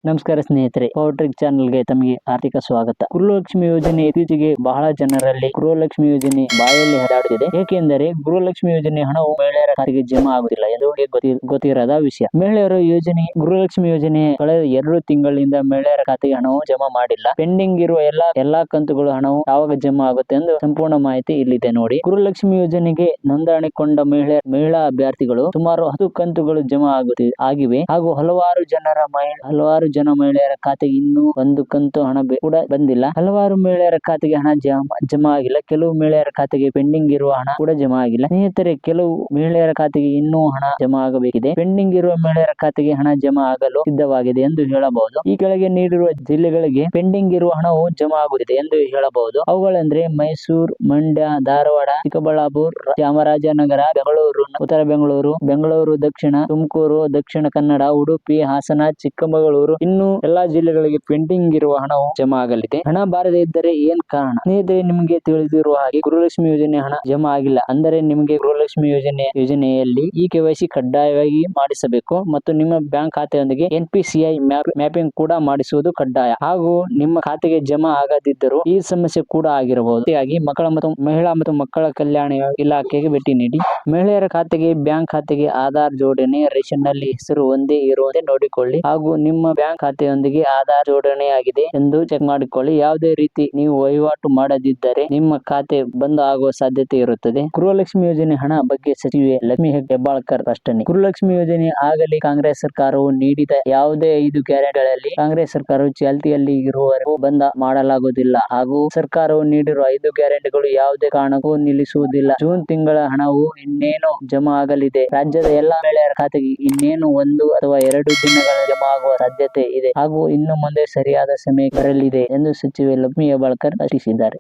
ನಮಸ್ಕಾರ ಸ್ನೇಹಿತರೆ, ಪವರ್ಟ್ರಿಕ್ ಚಾನೆಲ್ಗೆ ತಮಗೆ ಆರ್ಥಿಕ ಸ್ವಾಗತ. ಗೃಹಲಕ್ಷ್ಮಿ ಯೋಜನೆ ಇತ್ತೀಚೆಗೆ ಬಹಳ ಜನರಲ್ಲಿ ಗೃಹಲಕ್ಷ್ಮಿ ಯೋಜನೆ ಬಾಯಲ್ಲಿ ಹರಿದಾಡುತ್ತಿದೆ. ಏಕೆಂದರೆ ಗೃಹಲಕ್ಷ್ಮಿ ಯೋಜನೆ ಹಣವು ಮಹಿಳೆಯರ ಖಾತೆಗೆ ಜಮಾ ಆಗುತ್ತಿಲ್ಲ ಎಂದು ಗೊತ್ತಿರದ ವಿಷಯ. ಮಹಿಳೆಯರು ಗೃಹಲಕ್ಷ್ಮಿ ಯೋಜನೆ ಕಳೆದ 2 ತಿಂಗಳಿಂದ ಮಹಿಳೆಯರ ಖಾತೆಗೆ ಹಣವು ಜಮಾ ಮಾಡಿಲ್ಲ. ಪೆಂಡಿಂಗ್ ಇರುವ ಎಲ್ಲಾ ಕಂತುಗಳು ಹಣವು ಯಾವಾಗ ಜಮಾ ಆಗುತ್ತೆ ಎಂದು ಸಂಪೂರ್ಣ ಮಾಹಿತಿ ಇಲ್ಲಿದೆ ನೋಡಿ. ಗೃಹಲಕ್ಷ್ಮಿ ಯೋಜನೆಗೆ ನೋಂದಣಿಕೊಂಡ ಮಹಿಳಾ ಅಭ್ಯರ್ಥಿಗಳು ಸುಮಾರು 10 ಕಂತುಗಳು ಜಮಾ ಆಗಿವೆ ಹಾಗೂ ಹಲವಾರು ಜನ ಮಹಿಳೆಯರ ಖಾತೆಗೆ ಇನ್ನೂ ಒಂದು ಕಂತು ಹಣ ಕೂಡ ಬಂದಿಲ್ಲ. ಹಲವಾರು ಮಹಿಳೆಯರ ಖಾತೆಗೆ ಹಣ ಜಮಾ ಆಗಿಲ್ಲ. ಕೆಲವು ಮಹಿಳೆಯರ ಖಾತೆಗೆ ಪೆಂಡಿಂಗ್ ಇರುವ ಹಣ ಕೂಡ ಜಮಾ ಆಗಿಲ್ಲ. ಸ್ನೇಹಿತರೆ, ಕೆಲವು ಮಹಿಳೆಯರ ಖಾತೆಗೆ ಇನ್ನೂ ಹಣ ಜಮಾ ಆಗಬೇಕಿದೆ. ಪೆಂಡಿಂಗ್ ಇರುವ ಮಹಿಳೆಯರ ಖಾತೆಗೆ ಹಣ ಜಮಾ ಆಗಲು ಸಿದ್ಧವಾಗಿದೆ ಎಂದು ಹೇಳಬಹುದು. ಈ ಕೆಳಗೆ ನೀಡಿರುವ ಜಿಲ್ಲೆಗಳಿಗೆ ಪೆಂಡಿಂಗ್ ಇರುವ ಹಣವು ಜಮಾ ಆಗುತ್ತಿದೆ ಎಂದು ಹೇಳಬಹುದು. ಅವುಗಳೆಂದ್ರೆ ಮೈಸೂರು, ಮಂಡ್ಯ, ಧಾರವಾಡ, ಚಿಕ್ಕಬಳ್ಳಾಪುರ, ಚಾಮರಾಜನಗರ, ಬೆಂಗಳೂರು, ಉತ್ತರ ಬೆಂಗಳೂರು ದಕ್ಷಿಣ, ತುಮಕೂರು, ದಕ್ಷಿಣ ಕನ್ನಡ, ಉಡುಪಿ, ಹಾಸನ, ಚಿಕ್ಕಮಗಳೂರು ಇನ್ನು ಎಲ್ಲಾ ಜಿಲ್ಲೆಗಳಿಗೆ ಪೆಂಡಿಂಗ್ ಇರುವ ಹಣವು ಜಮಾ ಆಗಲಿದೆ. ಹಣ ಬಾರದೇ ಇದ್ದರೆ ಏನ್ ಕಾರಣ? ಸ್ನೇಹಿತರೆ, ನಿಮಗೆ ತಿಳಿದಿರುವ ಹಾಗೆ ಗೃಹಲಕ್ಷ್ಮಿ ಯೋಜನೆ ಹಣ ಜಮಾ ಆಗಿಲ್ಲ ಅಂದರೆ ನಿಮಗೆ ಗೃಹಲಕ್ಷ್ಮಿ ಯೋಜನೆಯಲ್ಲಿ ಈ KYC ಕಡ್ಡಾಯವಾಗಿ ಮಾಡಿಸಬೇಕು ಮತ್ತು ನಿಮ್ಮ ಬ್ಯಾಂಕ್ ಖಾತೆಯೊಂದಿಗೆ NPCI ಮ್ಯಾಪಿಂಗ್ ಕೂಡ ಮಾಡಿಸುವುದು ಕಡ್ಡಾಯ. ಹಾಗೂ ನಿಮ್ಮ ಖಾತೆಗೆ ಜಮಾ ಆಗದಿದ್ದರೂ ಈ ಸಮಸ್ಯೆ ಕೂಡ ಆಗಿರಬಹುದು. ಹಾಗಾಗಿ ಮಹಿಳಾ ಮತ್ತು ಮಕ್ಕಳ ಕಲ್ಯಾಣ ಇಲಾಖೆಗೆ ಭೇಟಿ ನೀಡಿ. ಮಹಿಳೆಯರ ಖಾತೆಗೆ ಬ್ಯಾಂಕ್ ಖಾತೆಗೆ ಆಧಾರ್ ಜೋಡಣೆ, ರೇಷನ್ ನಲ್ಲಿ ಹೆಸರು ಒಂದೇ ಇರುವಂತೆ ನೋಡಿಕೊಳ್ಳಿ ಹಾಗೂ ನಿಮ್ಮ ಬ್ಯಾಂಕ್ ಖಾತೆಯೊಂದಿಗೆ ಆಧಾರ್ ಜೋಡಣೆ ಆಗಿದೆ ಎಂದು ಚೆಕ್ ಮಾಡಿಕೊಳ್ಳಿ. ಯಾವುದೇ ರೀತಿ ನೀವು ವಹಿವಾಟು ಮಾಡದಿದ್ದರೆ ನಿಮ್ಮ ಖಾತೆ ಬಂದ್ ಆಗುವ ಸಾಧ್ಯತೆ ಇರುತ್ತದೆ. ಗೃಹಲಕ್ಷ್ಮಿ ಯೋಜನೆ ಹಣ ಬಗ್ಗೆ ಸಚಿವೆ ಲಕ್ಷ್ಮಿ ಹೆಬ್ಬಾಳ್ಕರ್ ಸ್ಪಷ್ಟನೆ. ಗೃಹಲಕ್ಷ್ಮಿ ಯೋಜನೆ ಆಗಲಿ ಕಾಂಗ್ರೆಸ್ ಸರ್ಕಾರವು ನೀಡಿದ ಯಾವುದೇ 5 ಗ್ಯಾರಂಟಿಗಳಲ್ಲಿ ಕಾಂಗ್ರೆಸ್ ಸರ್ಕಾರವು ಚಾಲ್ತಿಯಲ್ಲಿ ಇರುವವರೆಗೂ ಬಂದ್ ಮಾಡಲಾಗುವುದಿಲ್ಲ ಹಾಗೂ ಸರ್ಕಾರವು ನೀಡಿರುವ 5 ಗ್ಯಾರಂಟಿಗಳು ಯಾವುದೇ ಕಾರಣಕ್ಕೂ ನಿಲ್ಲಿಸುವುದಿಲ್ಲ. ಜೂನ್ ತಿಂಗಳ ಹಣವು ಇನ್ನೇನು ಜಮಾ ಆಗಲಿದೆ. ರಾಜ್ಯದ ಎಲ್ಲಾ ಮಹಿಳೆಯರ ಖಾತೆಗೆ ಇನ್ನೇನು 1 ಅಥವಾ 2 ದಿನಗಳ ಜಮಾ ಆಗುವ ಸಾಧ್ಯತೆ ಇದೆ ಹಾಗೂ ಇನ್ನು ಮುಂದೆ ಸರಿಯಾದ ಸಮಯ ಬರಲಿದೆ ಎಂದು ಸಚಿವೆ ಲಕ್ಷ್ಮಿ ಹೆಬ್ಬಾಳ್ಕರ್ ತಿಳಿಸಿದ್ದಾರೆ.